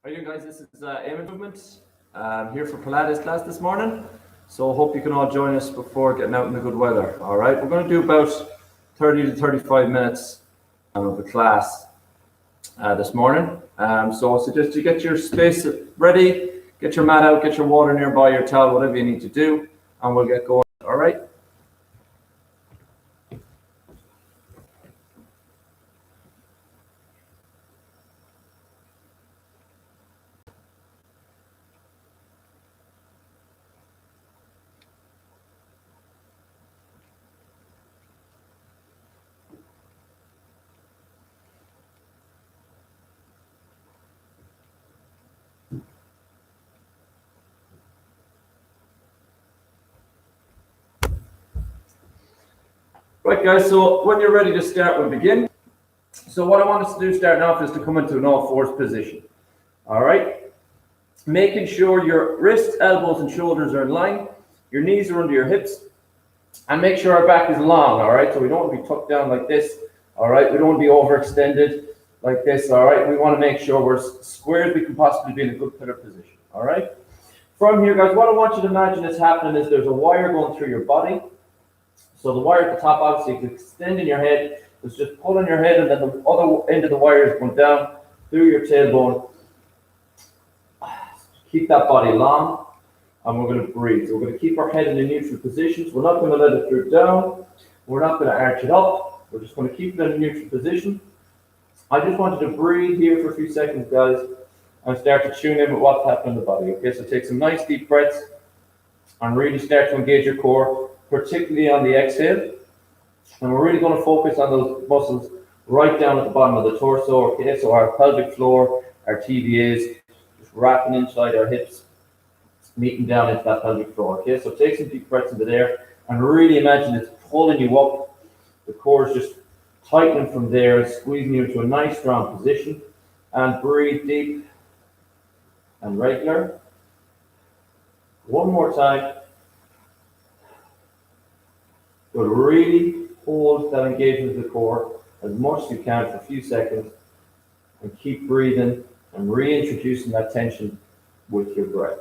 How are you doing, guys? This is Eamon Movement. I'm here for Pilates class this morning. So I hope you can all join us before getting out in the good weather. All right, we're going to do about 30 to 35 minutes of the class this morning. So I suggest you get your space ready, get your mat out, get your water nearby, your towel, whatever you need to do, and we'll get going. All right. Right, guys, so when you're ready to start, we'll begin. So what I want us to do starting off is to come into an all-fours position. All right? Making sure your wrists, elbows, and shoulders are in line. Your knees are under your hips. And make sure our back is long, all right? So we don't want to be tucked down like this, all right? We don't want to be overextended like this, all right? We want to make sure we're as square as we can possibly be in a good pillar position, all right? From here, guys, what I want you to imagine is happening is there's a wire going through your body. So the wire at the top, obviously, is extending your head. It's just pulling your head, and then the other end of the wire is going down through your tailbone. Keep that body long, and we're going to breathe. So we're going to keep our head in a neutral position. So we're not going to let it droop down. We're not going to arch it up. We're just going to keep it in a neutral position. I just want you to breathe here for a few seconds, guys, and start to tune in with what's happening in the body. Okay, so take some nice deep breaths and really start to engage your core, particularly on the exhale. And we're really going to focus on those muscles right down at the bottom of the torso. Okay, so our pelvic floor, our TVAs, just wrapping inside our hips, meeting down into that pelvic floor. Okay, so take some deep breaths into there and really imagine it's pulling you up. The core is just tightening from there, squeezing you into a nice strong position. And breathe deep and regular. One more time. But really hold that engagement of the core as much as you can for a few seconds and keep breathing and reintroducing that tension with your breath.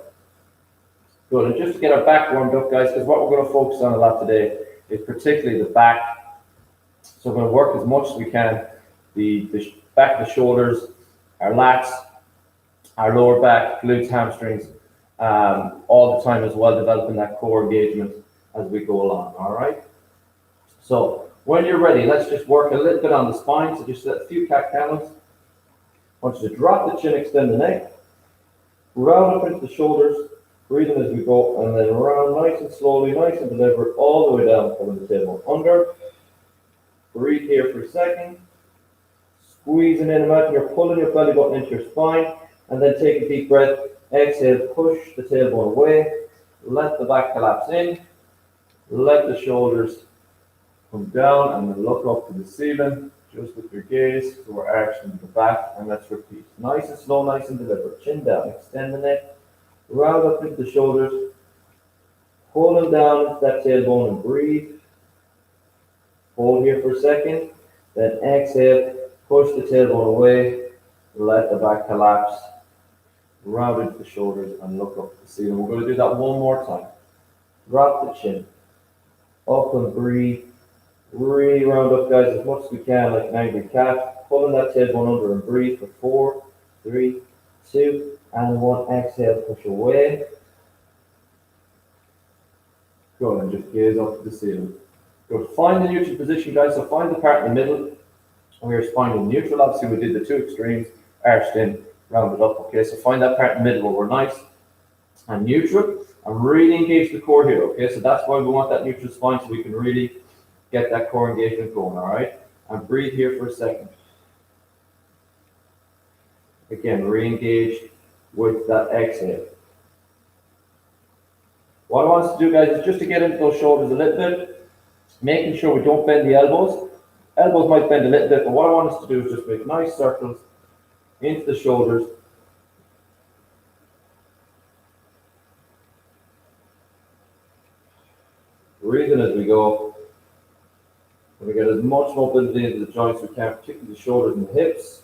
Good, and just to get our back warmed up, guys, because what we're going to focus on a lot today is particularly the back. So we're going to work as much as we can, the back of the shoulders, our lats, our lower back, glutes, hamstrings, all the time as well, developing that core engagement as we go along, all right? So when you're ready, let's just work a little bit on the spine. So just a few cat cows. I want you to drop the chin, extend the neck, round up into the shoulders, breathing as we go, and then round nice and slowly, nice and deliberate, all the way down, pulling the tailbone under. Breathe here for a second. Squeezing in, imagine you're pulling your belly button into your spine, and then take a deep breath. Exhale, push the tailbone away. Let the back collapse in. Let the shoulders come down and then look up to the ceiling, just with your gaze. So we're arching to the back, and let's repeat. Nice and slow, nice and deliberate. Chin down, extend the neck, round up into the shoulders, pulling down into that tailbone and breathe. Hold here for a second, then exhale, push the tailbone away, let the back collapse, round into the shoulders and look up to the ceiling. We're going to do that one more time. Drop the chin, up and breathe. Really round up, guys, as much as we can, like an angry cat. Pulling that tailbone under and breathe for 4, 3, 2, and 1. Exhale, push away. Good, and just gaze up to the ceiling. Good. Find the neutral position, guys. So find the part in the middle. And we're spinal neutral. Obviously, we did the two extremes, arched in, rounded up. Okay, so find that part in the middle where we're nice and neutral, and really engage the core here. Okay, so that's why we want that neutral spine, so we can really get that core engagement going, all right? And breathe here for a second. Again, re-engage with that exhale. What I want us to do, guys, is just to get into those shoulders a little bit, making sure we don't bend the elbows. Elbows might bend a little bit, but what I want us to do is just make nice circles into the shoulders. Breathing as we go. And we get as much mobility into the joints as we can, particularly the shoulders and the hips.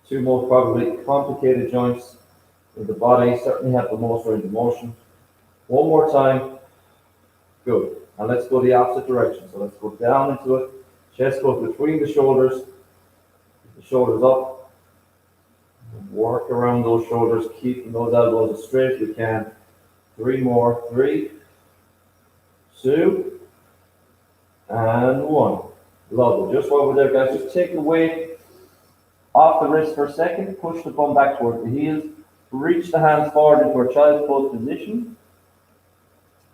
Two most probably complicated joints in the body, certainly have the most range of motion. One more time. Good. And let's go the opposite direction. So let's go down into it. Chest goes between the shoulders up. Work around those shoulders, keeping those elbows as straight as we can. 3 more. 3, 2, and 1. Lovely. Just while we're there, guys, just take the weight off the wrist for a second. Push the bum back towards the heels. Reach the hands forward into our child's pose position.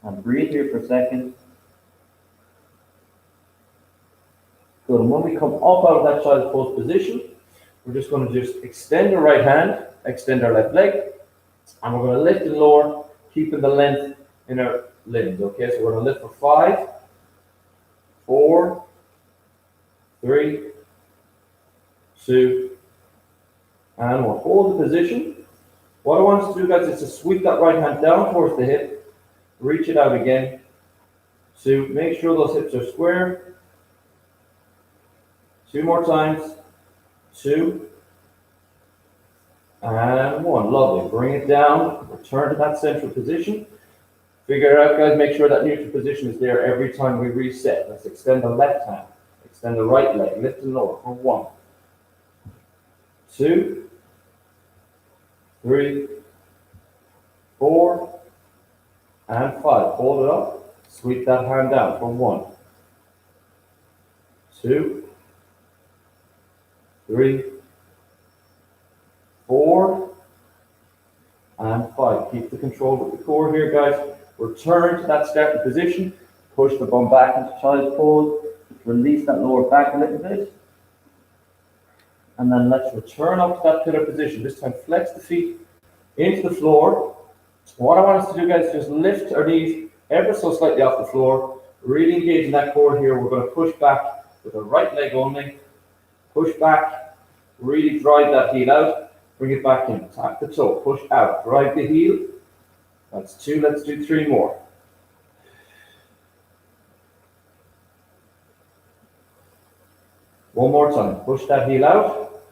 And breathe here for a second. Good. And when we come up out of that child's pose position, we're just going to just extend the right hand, extend our left leg, and we're going to lift and lower, keeping the length in our limbs. Okay, so we're going to lift for 5, 4, 3, 2, and we'll hold the position. What I want us to do, guys, is to sweep that right hand down towards the hip, reach it out again, to make sure those hips are square. 2 more times. 2, and 1. Lovely. Bring it down. Return to that central position. Figure it out, guys. Make sure that neutral position is there every time we reset. Let's extend the left hand. Extend the right leg. Lift and lower for 1, 2, 3, 4, and 5. Hold it up. Sweep that hand down for 1, 2, 3, 4, and 5. Keep the control with the core here, guys. Return to that starting position. Push the bum back into child's pose. Release that lower back a little bit. And then let's return up to that pillar position. This time, flex the feet into the floor. What I want us to do, guys, is just lift our knees ever so slightly off the floor. Really engaging that core here. We're going to push back with the right leg only. Push back, really drive that heel out, bring it back in, tap the toe, push out, drive the heel. That's 2, let's do 3 more. One more time, push that heel out.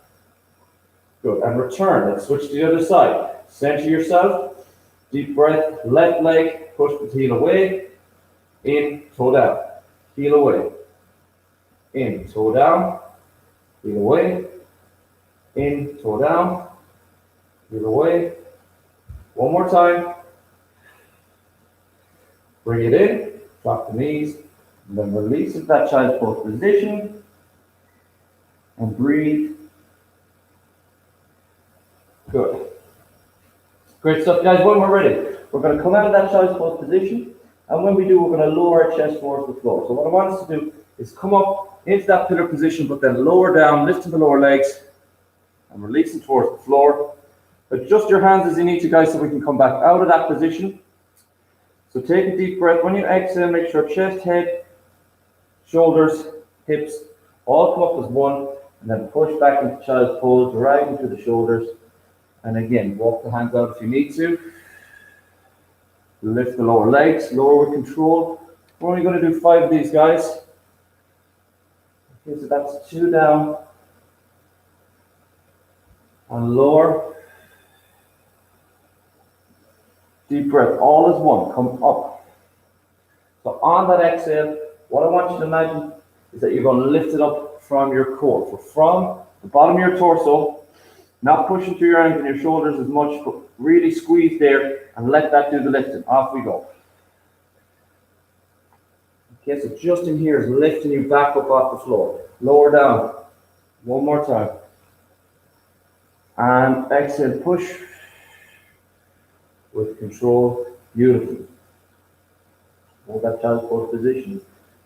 Good, and return, let's switch to the other side. Center yourself, deep breath, left leg, push the heel away, in, toe down, heel away, in, toe down, heel away, in, toe down, heel away. One more time. Bring it in, drop the knees, and then release into that child's pose position. And breathe. Good. Great stuff, guys. When we're ready, we're going to come out of that child's pose position. And when we do, we're going to lower our chest towards the floor. So what I want us to do is come up into that pillar position, but then lower down, lifting the lower legs, and releasing towards the floor. Adjust your hands as you need to, guys, so we can come back out of that position. So take a deep breath. When you exhale, make sure chest, head, shoulders, hips all come up as one, and then push back into child's pose, right into the shoulders. And again, walk the hands out if you need to. Lift the lower legs, lower with control. We're only going to do 5 of these, guys. Okay, so that's 2 down. And lower. Deep breath, all as one, come up. So on that exhale, what I want you to imagine is that you're going to lift it up from your core. So from the bottom of your torso, not pushing through your arms and your shoulders as much, but really squeeze there and let that do the lifting. Off we go. Okay, so just in here is lifting you back up off the floor. Lower down. One more time. And exhale, push. With control, beautifully. Hold that child's pose position.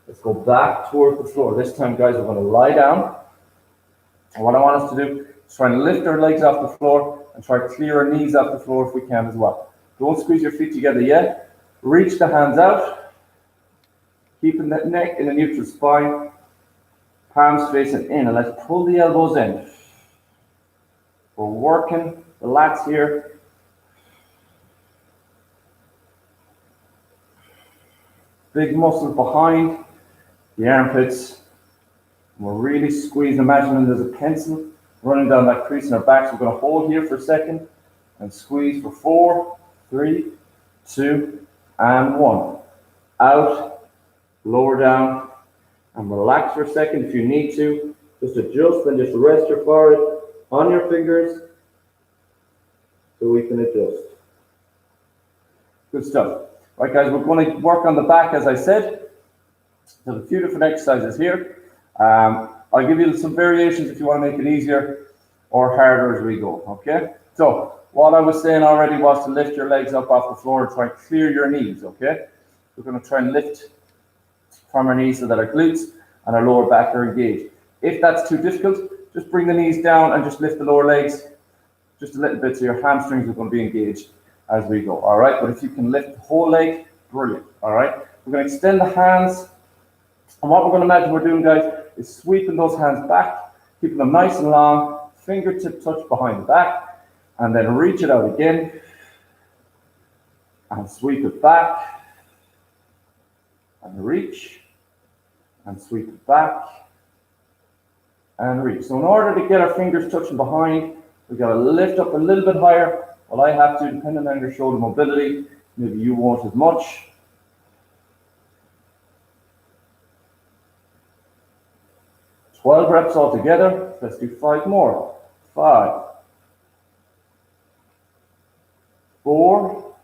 Let's go back towards the floor. This time, guys, we're going to lie down. And what I want us to do is try and lift our legs off the floor and try to clear our knees off the floor if we can as well. Don't squeeze your feet together yet. Reach the hands out. Keeping that neck in a neutral spine. Palms facing in. And let's pull the elbows in. We're working the lats here. Big muscle behind the armpits. We're really squeezing. Imagine there's a pencil running down that crease in our back. So we're going to hold here for a second and squeeze for 4, 3, 2, and 1. Out, lower down, and relax for a second if you need to. Just adjust and just rest your forehead on your fingers so we can adjust. Good stuff. Right, guys, we're going to work on the back, as I said. There's a few different exercises here. I'll give you some variations if you want to make it easier or harder as we go, okay? So, what I was saying already was to lift your legs up off the floor and try and clear your knees, okay? We're going to try and lift from our knees so that our glutes and our lower back are engaged. If that's too difficult, just bring the knees down and just lift the lower legs just a little bit so your hamstrings are going to be engaged as we go, all right? But if you can lift the whole leg, brilliant, all right? We're going to extend the hands, and what we're going to imagine we're doing, guys, is sweeping those hands back, keeping them nice and long, fingertip touch behind the back, and then reach it out again, and sweep it back, and reach, and sweep it back, and reach. So in order to get our fingers touching behind, we've got to lift up a little bit higher. Well, I have to, depending on your shoulder mobility. Maybe you won't as much. Twelve reps altogether. Let's do 5 more. 5, 4,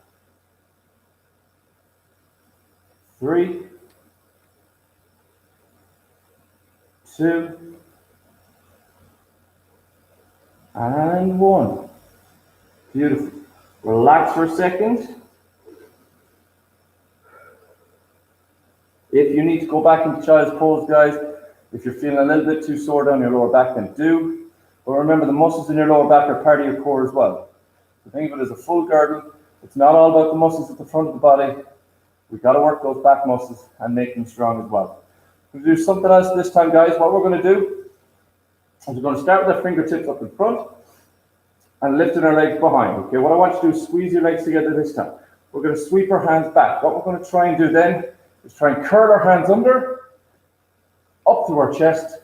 3, 2, and 1. Beautiful. Relax for a second. If you need to go back into child's pose, guys, if you're feeling a little bit too sore down your lower back, then do. But remember, the muscles in your lower back are part of your core as well. So think of it as a full girdle. It's not all about the muscles at the front of the body. We've got to work those back muscles and make them strong as well. We'll do something else this time, guys. What we're going to do is we're going to start with our fingertips up in front and lifting our legs behind. Okay, what I want you to do is squeeze your legs together this time. We're going to sweep our hands back. What we're going to try and do then is try and curl our hands under, up to our chest,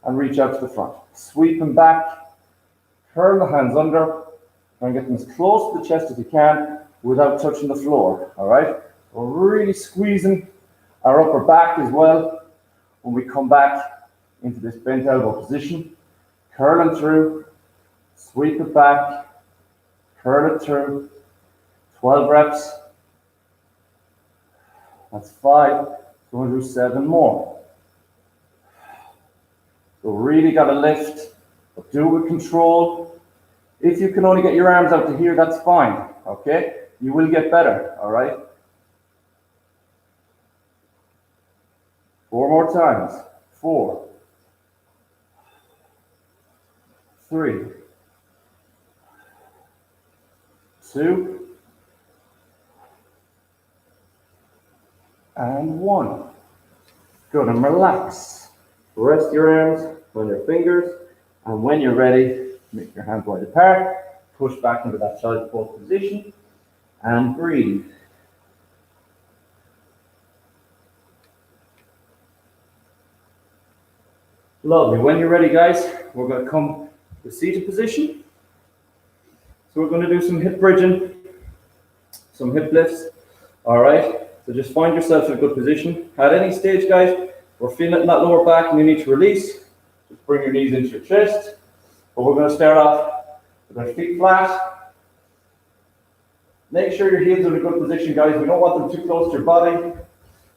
and reach out to the front. Sweep them back, curl the hands under, try and get them as close to the chest as you can without touching the floor, all right? We're really squeezing our upper back as well when we come back into this bent elbow position. Curling through, sweep it back, curl it through, 12 reps. That's 5, so we'll do 7 more. So really got to lift, but do it with control. If you can only get your arms out to here, that's fine, okay? You will get better, all right? 4 more times. 4, 3, 2, and 1. Good, and relax. Rest your arms on your fingers, and when you're ready, make your hands wide apart, push back into that child's pose position, and breathe. Lovely. When you're ready, guys, we're going to come to seated position. So we're going to do some hip bridging, some hip lifts. All right. So just find yourself in a good position. At any stage, guys, we're feeling it in that lower back and you need to release. Just bring your knees into your chest. But we're going to start off with our feet flat. Make sure your heels are in a good position, guys. We don't want them too close to your body.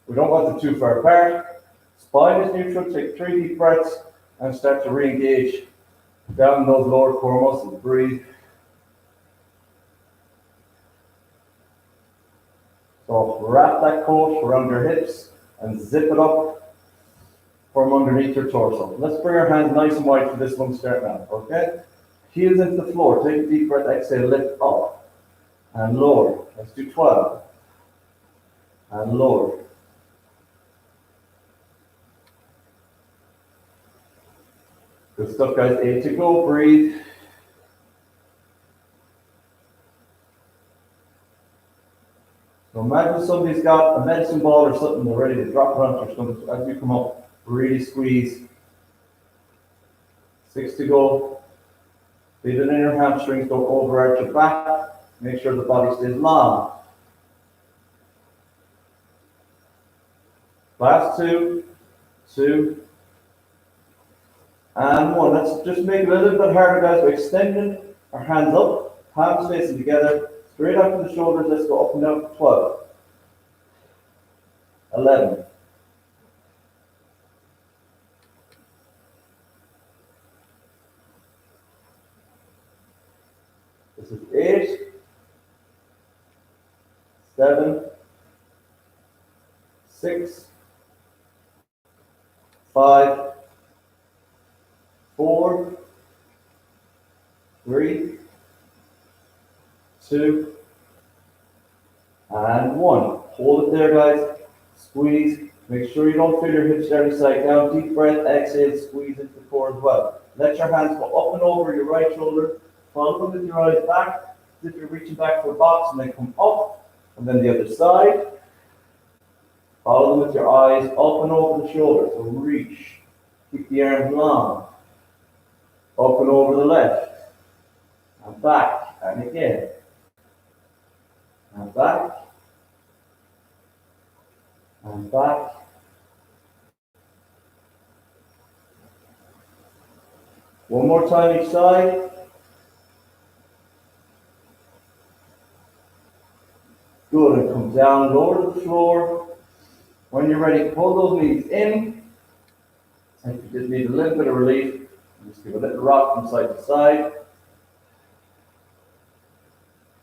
We don't want them too far apart. Spine is neutral. Take 3 deep breaths and start to re-engage down those lower core muscles. Breathe. So wrap that coat around your hips and zip it up from underneath your torso. Let's bring our hands nice and wide for this one start now, okay? Heels into the floor. Take a deep breath, exhale, lift up and lower. Let's do 12. And lower. Good stuff, guys. 8 to go. Breathe. So imagine somebody's got a medicine ball or something, they're ready to drop it onto your stomach. So as you come up, really squeeze. 6 to go. Feel it in your hamstrings, don't overarch your back. Make sure the body stays long. Last two, and one. Let's just make it a little bit harder, guys, by extending our hands up, palms facing together, straight up to the shoulders. Let's go up and down for 12, 11, 8, 7, 6, 5, 4, 3, 2, and 1. Hold it there, guys. Squeeze. Make sure you don't feel your hips every side down. Deep breath, exhale, squeeze into the core as well. Let your hands go up and over your right shoulder. Follow them with your eyes back, as if you're reaching back for a box, and then come up, and then the other side. Follow them with your eyes up and over the shoulder. So reach. Keep the arms long. Up and over the left. And back. And again. And back. And back. One more time each side. Good. And come down, lower to the floor. When you're ready, pull those knees in. And if you just need a little bit of relief, just give a little rock from side to side.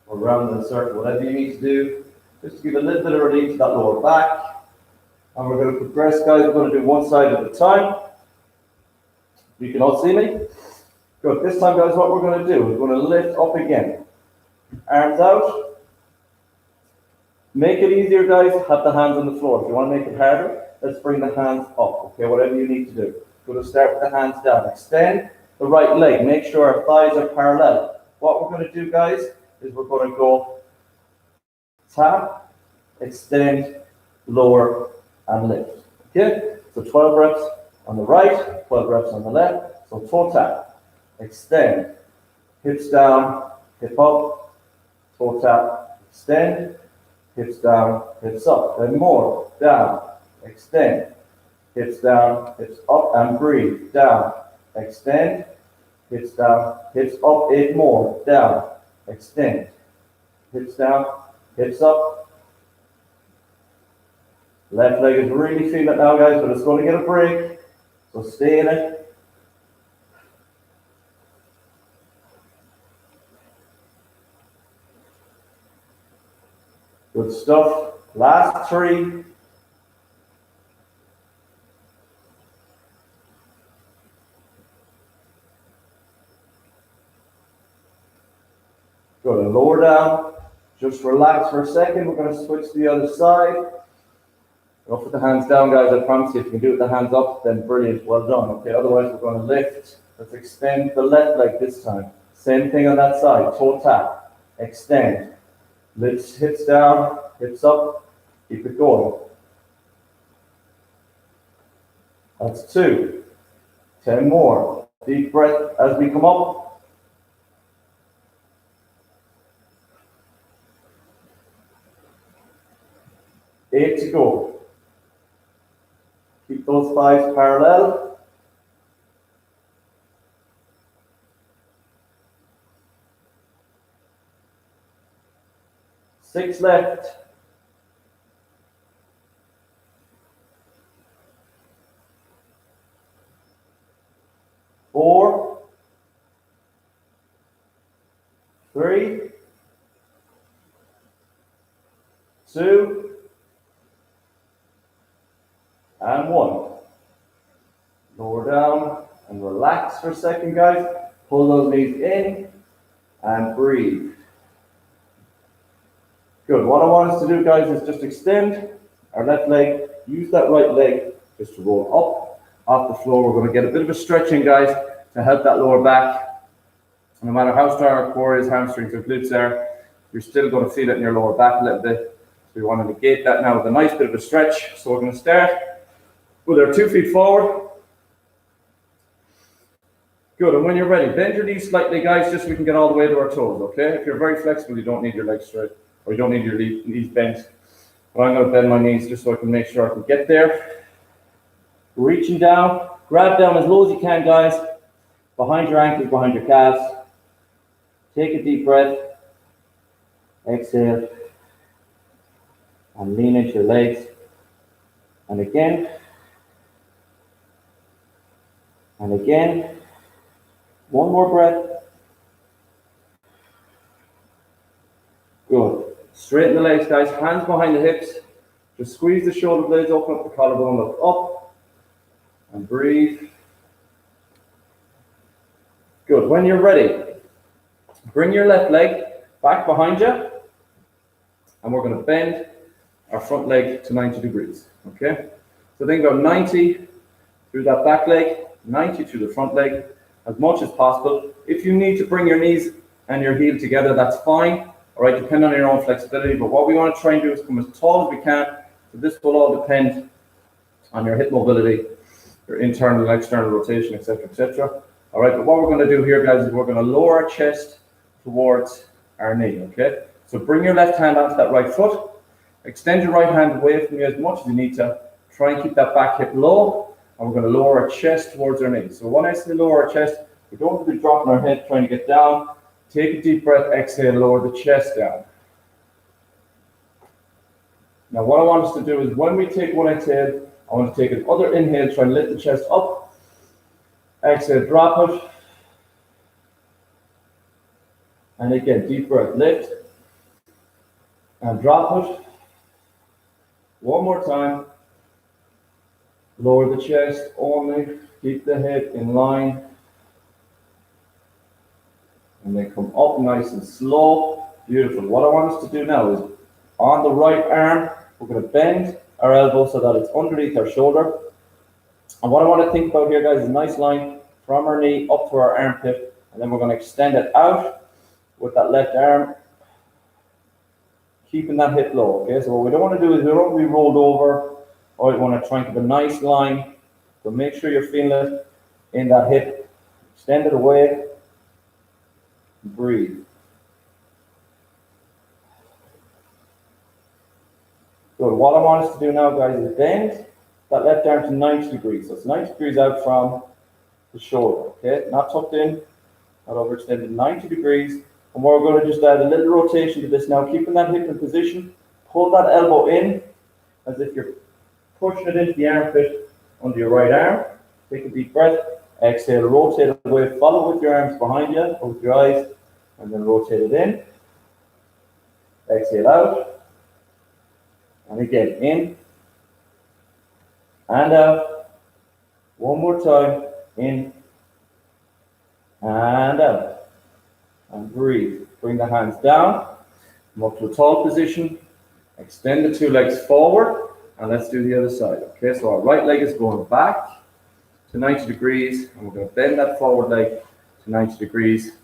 Or round in a circle, whatever you need to do. Just to give a little bit of relief to that lower back. And we're going to progress, guys. We're going to do one side at a time. You can all see me? Good. This time, guys, what we're going to do is we're going to lift up again. Arms out. Make it easier, guys. Have the hands on the floor. If you want to make it harder, let's bring the hands up. Okay, whatever you need to do. We're going to start with the hands down. Extend the right leg. Make sure our thighs are parallel. What we're going to do, guys, is we're going to go tap, extend, lower, and lift. Okay? So 12 reps on the right, 12 reps on the left. So toe tap, extend, hips down, hip up, toe tap, extend, hips down, hips up. Then more, down, extend, hips down, hips up, and breathe. Down, extend, hips down, hips up. 8 more, down, extend, hips down, hips up. Left leg is really feeling it now, guys, but it's going to get a break. So stay in it. Good stuff. Last 3. Good. And lower down. Just relax for a second. We're going to switch to the other side. Don't put the hands down, guys. I promise you, if you can do it with the hands up, then brilliant. Well done. Okay, otherwise we're going to lift. Let's extend the left leg this time. Same thing on that side. Toe tap. Extend. Lift, hips down, hips up. Keep it going. That's 2. 10 more. Deep breath as we come up. Eight to go. Keep those thighs parallel. Six left. 4, 3, 2, and 1. Lower down and relax for a second, guys. Pull those knees in and breathe. Good. What I want us to do, guys, is just extend our left leg. Use that right leg just to roll up off the floor. We're going to get a bit of a stretching, guys, to help that lower back. No matter how strong our core is, hamstrings or glutes are, you're still going to feel it in your lower back a little bit. So we want to negate that now with a nice bit of a stretch. So we're going to start with our 2 feet forward. Good, and when you're ready, bend your knees slightly, guys, just so we can get all the way to our toes, okay? If you're very flexible, you don't need your legs straight, or you don't need your knees bent. But I'm gonna bend my knees just so I can make sure I can get there. Reaching down, grab down as low as you can, guys. Behind your ankles, behind your calves. Take a deep breath. Exhale. And lean into your legs. And again. And again. One more breath. Good. Straighten the legs, guys. Hands behind the hips. Just squeeze the shoulder blades, open up the collarbone, look up. And breathe. Good. When you're ready, bring your left leg back behind you. And we're going to bend our front leg to 90 degrees. Okay? So think about 90 through that back leg, 90 through the front leg, as much as possible. If you need to bring your knees and your heel together, that's fine. All right, depend on your own flexibility. But what we want to try and do is come as tall as we can. So this will all depend on your hip mobility, your internal and external rotation, etc., etc. All right, but what we're going to do here, guys, is we're going to lower our chest towards our knee. Okay, so bring your left hand onto that right foot. Extend your right hand away from you as much as you need to. Try and keep that back hip low. And we're going to lower our chest towards our knee. So when I say lower our chest, we don't want to be dropping our head trying to get down. Take a deep breath, exhale, lower the chest down. Now what I want us to do is when we take one exhale, I want to take another inhale, try and lift the chest up. Exhale, drop it. And again, deep breath, lift. And drop it. One more time. Lower the chest only. Keep the head in line. And then come up nice and slow. Beautiful. What I want us to do now is on the right arm, we're going to bend our elbow so that it's underneath our shoulder. And what I want to think about here, guys, is a nice line from our knee up to our armpit. And then we're going to extend it out with that left arm, keeping that hip low. Okay, so what we don't want to do is we don't want to be rolled over, or we want to try and keep a nice line. So make sure you're feeling it in that hip. Extend it away. Breathe. Good. What I want us to do now, guys, is bend that left arm to 90 degrees. So it's 90 degrees out from the shoulder. Okay, not tucked in, not overextended. 90 degrees. And we're going to just add a little rotation to this now, keeping that hip in position. Pull that elbow in as if you're pushing it into the armpit under your right arm. Take a deep breath. Exhale, rotate it away. Follow with your arms behind you, or with your eyes, and then rotate it in. Exhale out. And again, in and out. One more time. In and out. And breathe. Bring the hands down. Come up to a tall position. Extend the two legs forward. And let's do the other side. Okay, so our right leg is going back to 90 degrees. And we're going to bend that forward leg to 90 degrees.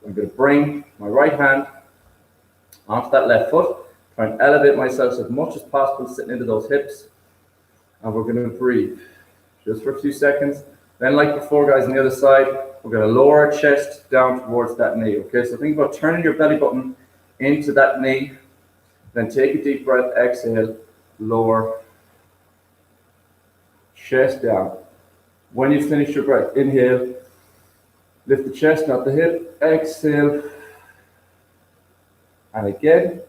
I'm going to bring my right hand onto that left foot. Try and elevate myself as much as possible, sitting into those hips. And we're going to breathe just for a few seconds. Then, like before, guys, on the other side, we're going to lower our chest down towards that knee. Okay, so think about turning your belly button into that knee. Then take a deep breath, exhale, lower, chest down. When you finish your breath, inhale, lift the chest, not the hip, exhale. And again,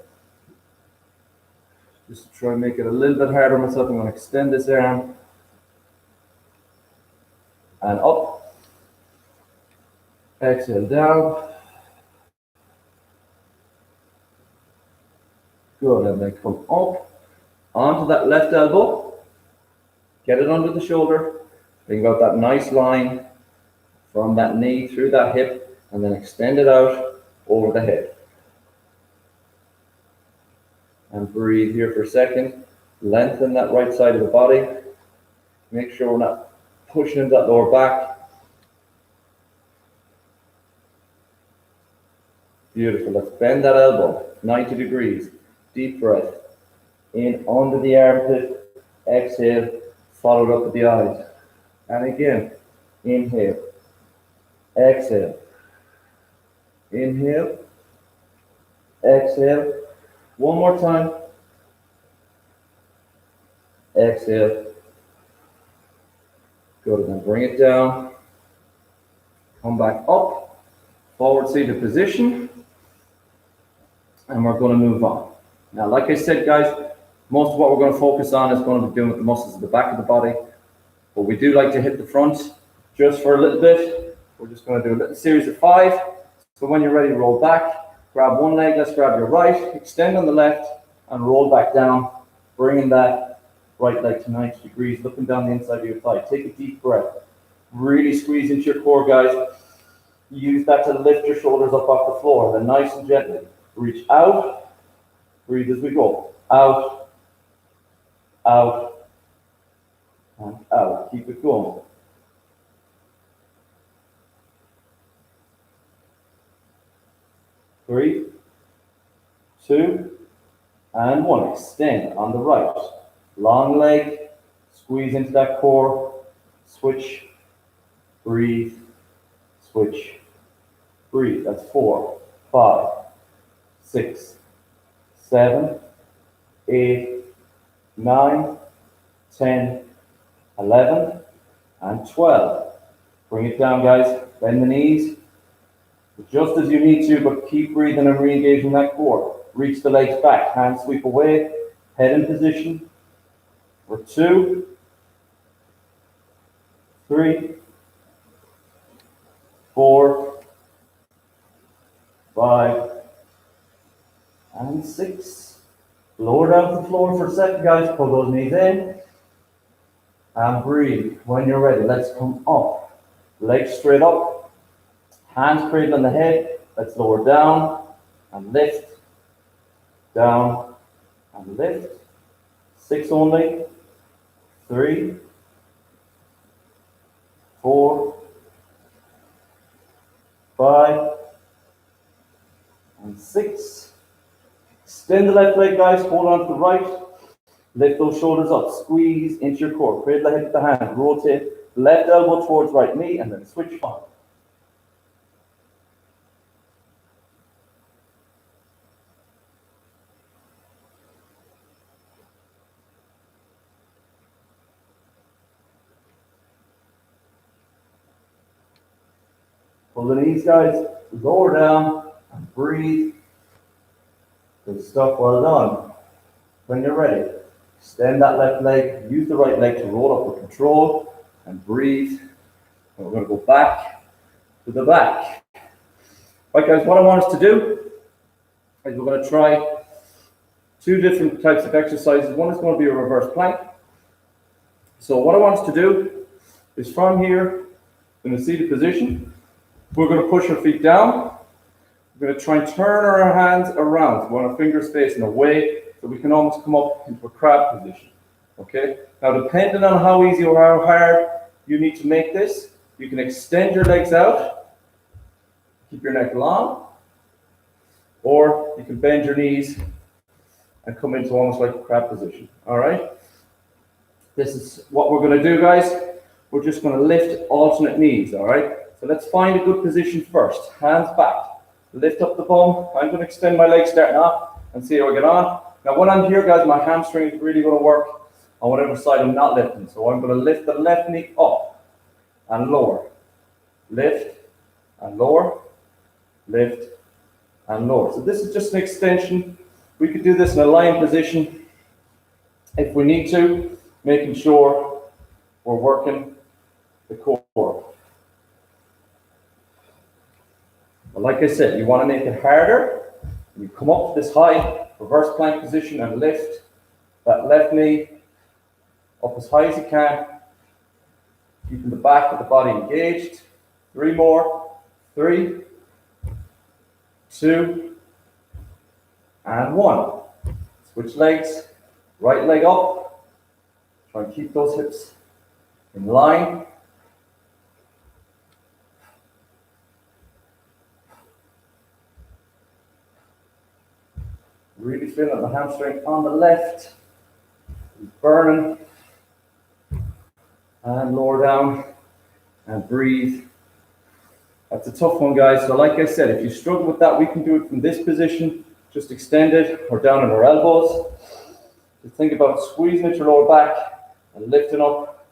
just to try and make it a little bit harder on myself, I'm going to extend this arm. And up. Exhale down. Good, and then come up onto that left elbow. Get it under the shoulder. Think about that nice line from that knee through that hip, and then extend it out over the head. And breathe here for a second. Lengthen that right side of the body. Make sure we're not pushing into that lower back. Beautiful. Let's bend that elbow 90 degrees. Deep breath. In under the armpit. Exhale. Followed up with the eyes. And again, inhale. exhale. Inhale, exhale. One more time. Exhale. Good, then bring it down. Come back up, forward seated position. And we're going to move on. Now, like I said, guys, most of what we're going to focus on is going to be doing with the muscles at the back of the body. But we do like to hit the front just for a little bit. We're just going to do a little series of 5. So when you're ready, roll back. Grab one leg, let's grab your right. Extend on the left and roll back down. Bringing that right leg to 90 degrees, looking down the inside of your thigh. Take a deep breath. Really squeeze into your core, guys. Use that to lift your shoulders up off the floor. Then nice and gently. Reach out. Breathe as we go. Out. Out. And out. Keep it going. Three, 2, and 1. Extend on the right. Long leg. Squeeze into that core. Switch. Breathe. Switch. Breathe. That's 4, 5, 6, 7, 8, 9, 10, 11, and 12. Bring it down, guys. Bend the knees. Just as you need to, but keep breathing and re-engaging that core. Reach the legs back. Hands sweep away. Head in position. For 2, 3, 4, 5, and 6. Lower down to the floor for a second, guys. Pull those knees in. And breathe. When you're ready, let's come up. Legs straight up. Hands cradle on the head. Let's lower down and lift. Down and lift. 6 only. 3, 4, 5, and 6. Extend the left leg, guys. Hold on to the right. Lift those shoulders up. Squeeze into your core. Cradle the head with the hand. Rotate left elbow towards right knee and then switch on. Pull the knees, guys. Lower down and breathe. Good stuff. Well done. When you're ready, extend that left leg. Use the right leg to roll up with control and breathe. And we're going to go back to the back. Right, guys, what I want us to do is we're going to try 2 different types of exercises. One is going to be a reverse plank. So what I want us to do is from here in a seated position, we're going to push our feet down. We're going to try and turn our hands around. So we want our fingers facing away so we can almost come up into a crab position. Okay? Now, depending on how easy or how hard you need to make this, you can extend your legs out, keep your neck long, or you can bend your knees and come into almost like a crab position. All right? This is what we're going to do, guys. We're just going to lift alternate knees. All right? So let's find a good position first. Hands back. Lift up the bum. I'm going to extend my legs starting off and see how I get on. Now when I'm here, guys, my hamstring is really going to work on whatever side I'm not lifting. So I'm going to lift the left knee up and lower. Lift and lower. Lift and lower. So this is just an extension. We could do this in a lying position if we need to, making sure we're working the core. But like I said, you want to make it harder. You come up to this high reverse plank position and lift that left knee up as high as you can, keeping the back of the body engaged. 3 more. 3, 2, and 1. Switch legs. Right leg up. Try and keep those hips in line. Really feeling the hamstring on the left. Burning. And lower down. And breathe That's a tough one, guys. So like I said, if you struggle with that, we can do it from this position, just extended or down on our elbows. Just think about squeezing at your lower back and lifting up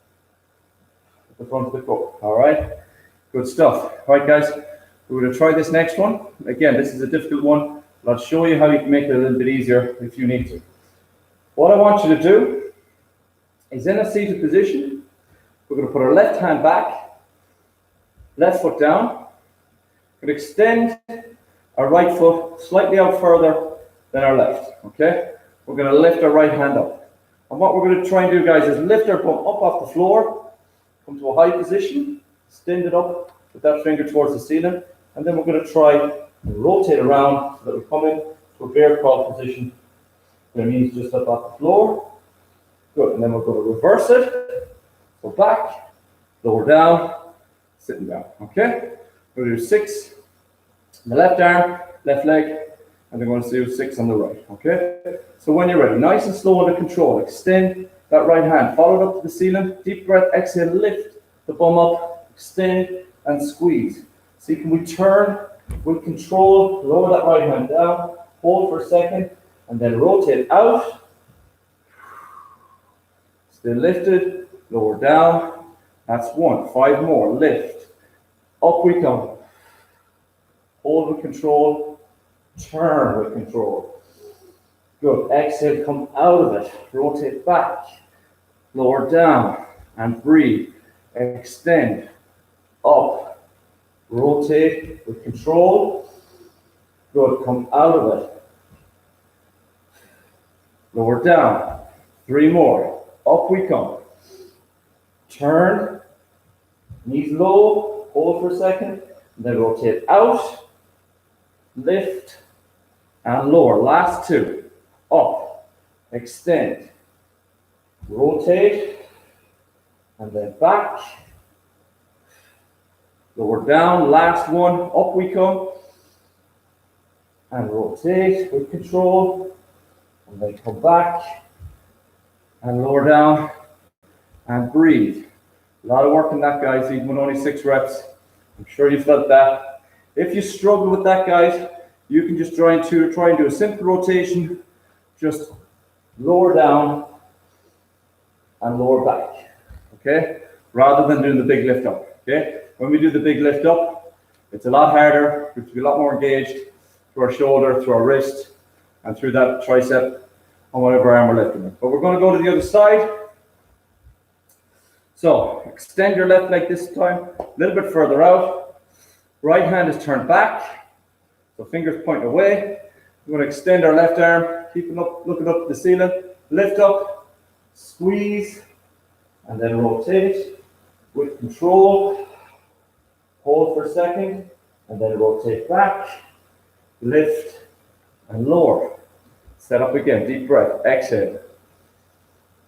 at the front of the cup. All right, good stuff. All right, guys, we're going to try this next one. Again, this is a difficult one, but I'll show you how you can make it a little bit easier if you need to. What I want you to do is in a seated position, we're going to put our left hand back, left foot down. We're going to extend our right foot slightly out further than our left, okay? We're going to lift our right hand up. And what we're going to try and do, guys, is lift our bum up off the floor, come to a high position, extend it up with that finger towards the ceiling, and then we're going to try and rotate around so that we come in to a bear crawl position. Your knees just up off the floor. Good, and then we're going to reverse it. Go back, lower down, sitting down, okay? We're going to do 6 on the left arm, left leg, and then we're going to do 6 on the right, okay? So when you're ready, nice and slow under control, extend that right hand, follow it up to the ceiling, deep breath, exhale, lift the bum up, extend and squeeze. See, can we turn with control, lower that right hand down, hold for a second, and then rotate out. Stay lifted, lower down. That's 1. 5 more, lift. Up we come. Hold with control, turn with control. Good, exhale, come out of it. Rotate back, lower down, and breathe. Extend, up, rotate with control. Good, come out of it. Lower down, 3 more. Up we come. Turn, knees low, hold for a second, and then rotate out, lift, and lower. Last 2. Up, extend, rotate, and then back. Lower down, last 1. Up we come, and rotate with control, and then come back, and lower down, and breathe. A lot of work in that, guys, even with only 6 reps. I'm sure you felt that. If you struggle with that, guys, you can just try and do a simple rotation, just lower down and lower back, okay? Rather than doing the big lift up, okay? When we do the big lift up, it's a lot harder, we have to be a lot more engaged through our shoulder, through our wrist, and through that tricep on whatever arm we're lifting. But we're going to go to the other side. So extend your left leg this time, a little bit further out. Right hand is turned back, so fingers point away. We're going to extend our left arm, keeping up, looking up at the ceiling. Lift up, squeeze, and then rotate with control. Hold for a second, and then rotate back. Lift and lower. Set up again, deep breath, exhale.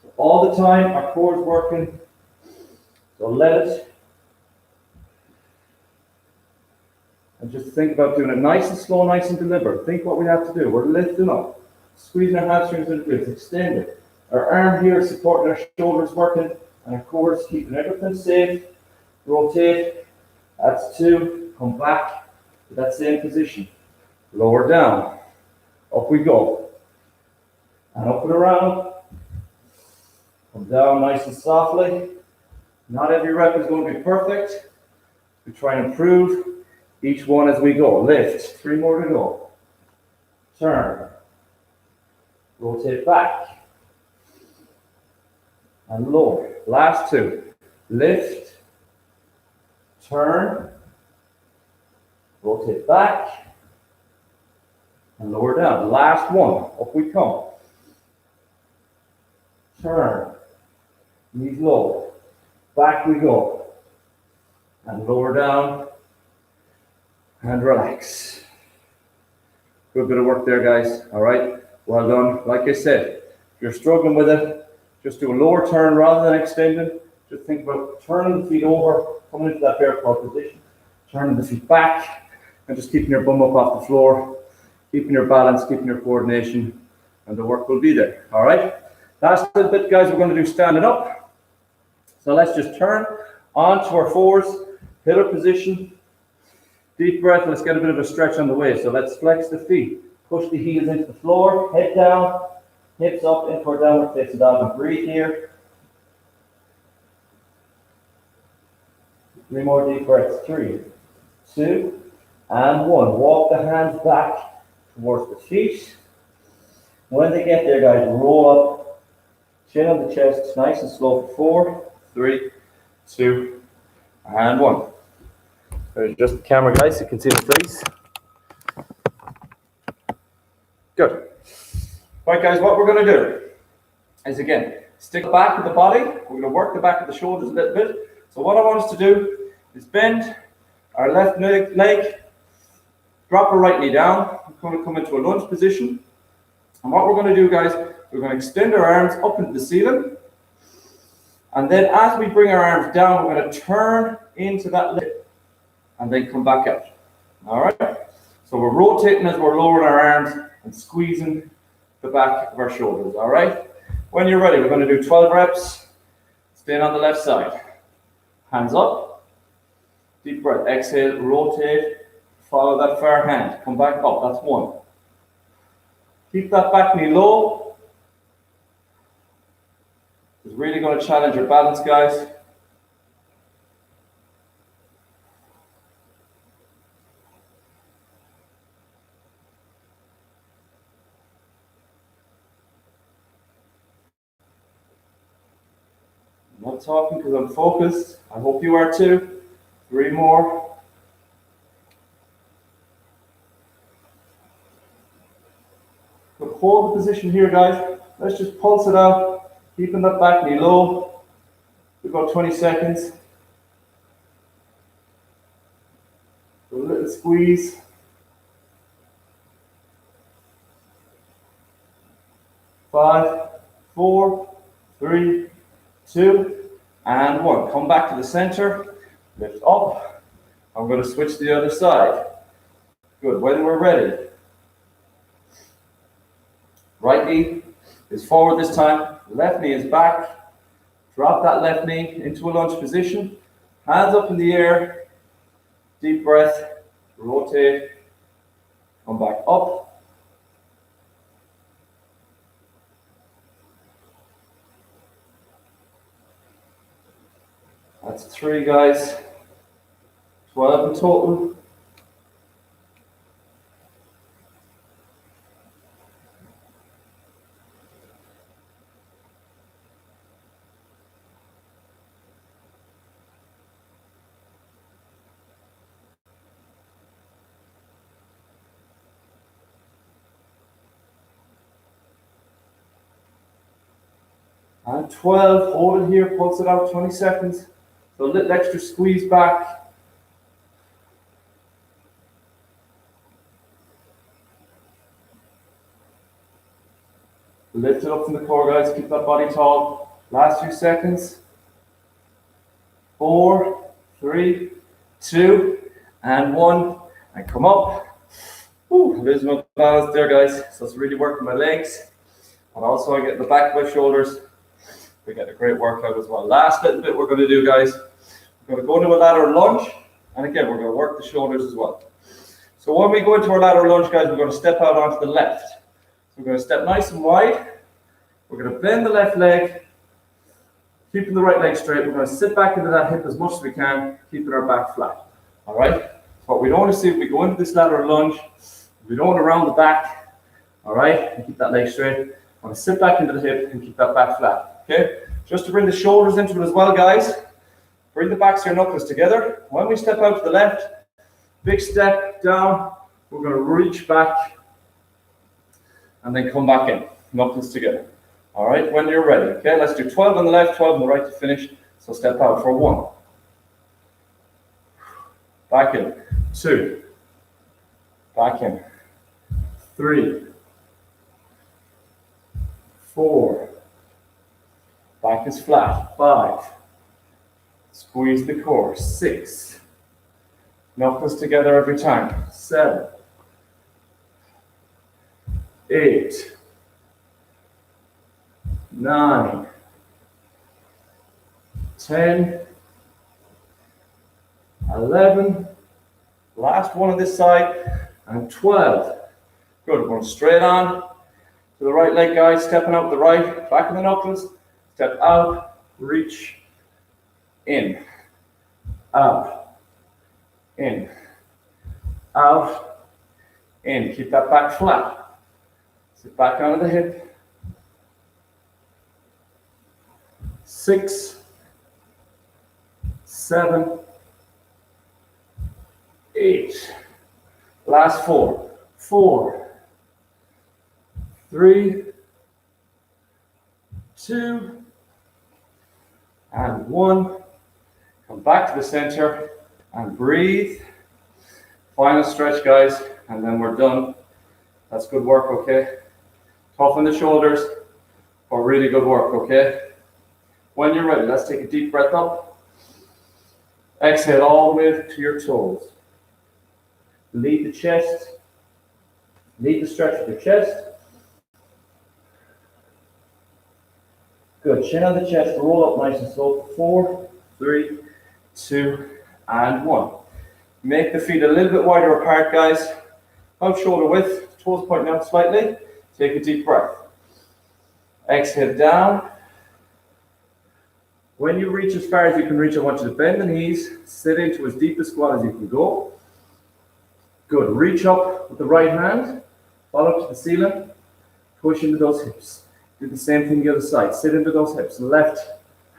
So all the time, our core is working. So let it. And just think about doing it nice and slow, nice and deliberate. Think what we have to do. We're lifting up, squeezing our hamstrings and glutes, extend it. Our arm here is supporting our shoulders working, and our core is keeping everything safe. Rotate. That's 2. Come back to that same position. Lower down. Up we go. And up and around. Come down nice and softly. Not every rep is going to be perfect. We try and improve each one as we go. Lift. 3 more to go. Turn. Rotate back. And lower. Last 2. Lift. Turn. Rotate back. And lower down. Last 1. Up we come. Turn. Knees low. Back we go. And lower down. And relax. Good bit of work there, guys. All right. Well done. Like I said, if you're struggling with it, just do a lower turn rather than extending. Just think about turning the feet over, coming into that bear claw position, turning the feet back, and just keeping your bum up off the floor, keeping your balance, keeping your coordination, and the work will be there. All right. Last little bit, guys, we're going to do standing up. So let's just turn onto our 4s, pillar position. Deep breath, let's get a bit of a stretch on the way. So let's flex the feet. Push the heels into the floor, head down, hips up into our downward facing dog, and breathe here. 3 more deep breaths. 3, 2, and 1. Walk the hands back towards the feet. When they get there, guys, roll up, chin on the chest, nice and slow for 4, 3, 2, and 1. Adjust the camera, guys, so you can see the face. Good. Right, guys, what we're going to do is, again, stick the back of the body. We're going to work the back of the shoulders a little bit. So what I want us to do is bend our left leg, drop our right knee down. We're going to come into a lunge position. And what we're going to do, guys, we're going to extend our arms up into the ceiling. And then as we bring our arms down, we're going to turn into that leg and then come back out. All right? So we're rotating as we're lowering our arms and squeezing the back of our shoulders. All right? When you're ready, we're going to do 12 reps. Staying on the left side. Hands up. Deep breath. Exhale. Rotate. Follow that far hand. Come back up. That's 1. Keep that back knee low. It's really going to challenge your balance, guys. I'm not talking because I'm focused. I hope you are too. 3 more. But hold the position here, guys. Let's just pulse it out, keeping that back knee low. About 20 seconds. A little squeeze. 5, 4, 3, 2, and 1. Come back to the center. Lift up. I'm going to switch to the other side. Good. When we're ready. Right knee is forward this time. Left knee is back. Drop that left knee into a lunge position. Hands up in the air. Deep breath. Rotate. Come back up. That's 3, guys. 12 in total. And 12, hold it here, pulse it out, 20 seconds. So a little extra squeeze back. Lift it up from the core, guys, keep that body tall. Last few seconds. 4, 3, 2, and 1. And come up. Woo, there's my balance there, guys. So it's really working my legs. And also I get the back of my shoulders. We get a great workout as well. Last little bit we're going to do, guys. We're going to go into a lateral lunge. And again, we're going to work the shoulders as well. So when we go into our lateral lunge, guys, we're going to step out onto the left. So we're going to step nice and wide. We're going to bend the left leg, keeping the right leg straight. We're going to sit back into that hip as much as we can, keeping our back flat. All right? So what we don't want to see if we go into this lateral lunge, we don't want to round the back. All right? And keep that leg straight. I want to sit back into the hip and keep that back flat. Okay, just to bring the shoulders into it as well, guys. Bring the backs of your knuckles together. When we step out to the left, big step down. We're going to reach back and then come back in. Knuckles together. All right, when you're ready. Okay, let's do 12 on the left, 12 on the right to finish. So step out for 1. Back in. 2. Back in. 3. 4. Back is flat. 5. Squeeze the core. 6. Knuckles together every time. 7. 8. 9. 10. 11. Last one on this side, and 12. Good, going straight on to the right leg, guys. Stepping out the right, back in the knuckles. Step out, reach, in, out, in, out, in. Keep that back flat. Sit back onto the hip. 6, 7, 8. Last 4. 4, 3, 2, and 1. Come back to the center and breathe. Final stretch, guys, and then we're done. That's good work, okay? Toughen the shoulders for really good work, okay? When you're ready, let's take a deep breath up. Exhale all the way to your toes. Lead the chest. Lead the stretch of your chest. Good. Chin on the chest. Roll up nice and slow. 4, 3, 2, and 1. Make the feet a little bit wider apart, guys. About shoulder width. Toes pointing out slightly. Take a deep breath. Exhale down. When you reach as far as you can reach, I want you to bend the knees. Sit into as deep a squat as you can go. Good. Reach up with the right hand. Follow to the ceiling. Push into those hips. Do the same thing the other side. Sit into those hips. Left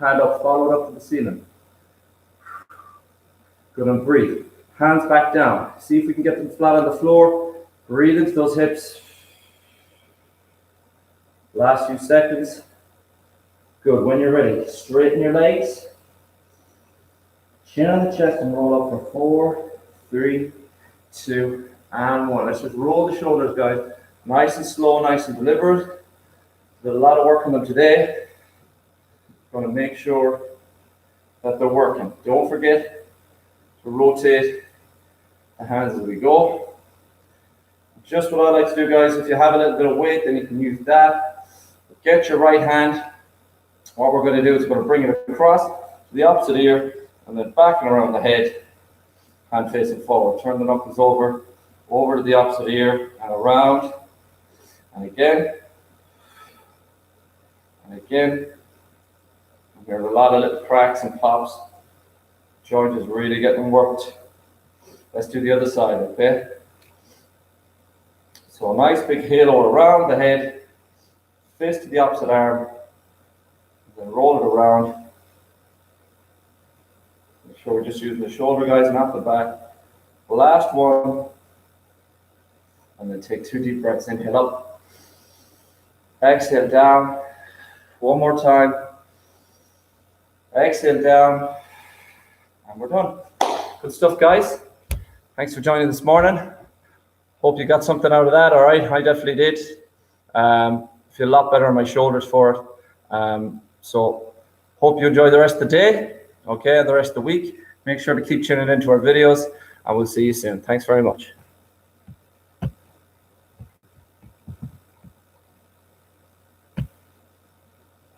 hand up, follow it up to the ceiling. Good, and breathe. Hands back down. See if we can get them flat on the floor. Breathe into those hips. Last few seconds. Good. When you're ready, straighten your legs. Chin on the chest and roll up for 4, 3, 2, and 1. Let's just roll the shoulders, guys. Nice and slow, nice and deliberate. Did a lot of work on them today. Going to make sure that they're working. Don't forget to rotate the hands as we go. Just what I like to do, guys. If you have a little bit of weight, then you can use that. Get your right hand. What we're going to do is we're going to bring it across to the opposite ear and then back and around the head, hand facing forward. Turn the knuckles over to the opposite ear and around, and again, and again. There's a lot of little cracks and pops. Joint is really getting worked. Let's do the other side, okay? So a nice big halo around the head, fist to the opposite arm, then roll it around. Make sure we're just using the shoulder, guys, not the back. The last one, and then take 2 deep breaths. Inhale up, exhale down. One more time. Exhale down, and we're done. Good stuff, guys. Thanks for joining this morning. Hope you got something out of that. All right, I definitely did. Feel a lot better on my shoulders for it. So hope you enjoy the rest of the day, okay, and the rest of the week. Make sure to keep tuning into our videos, and we'll see you soon. Thanks very much.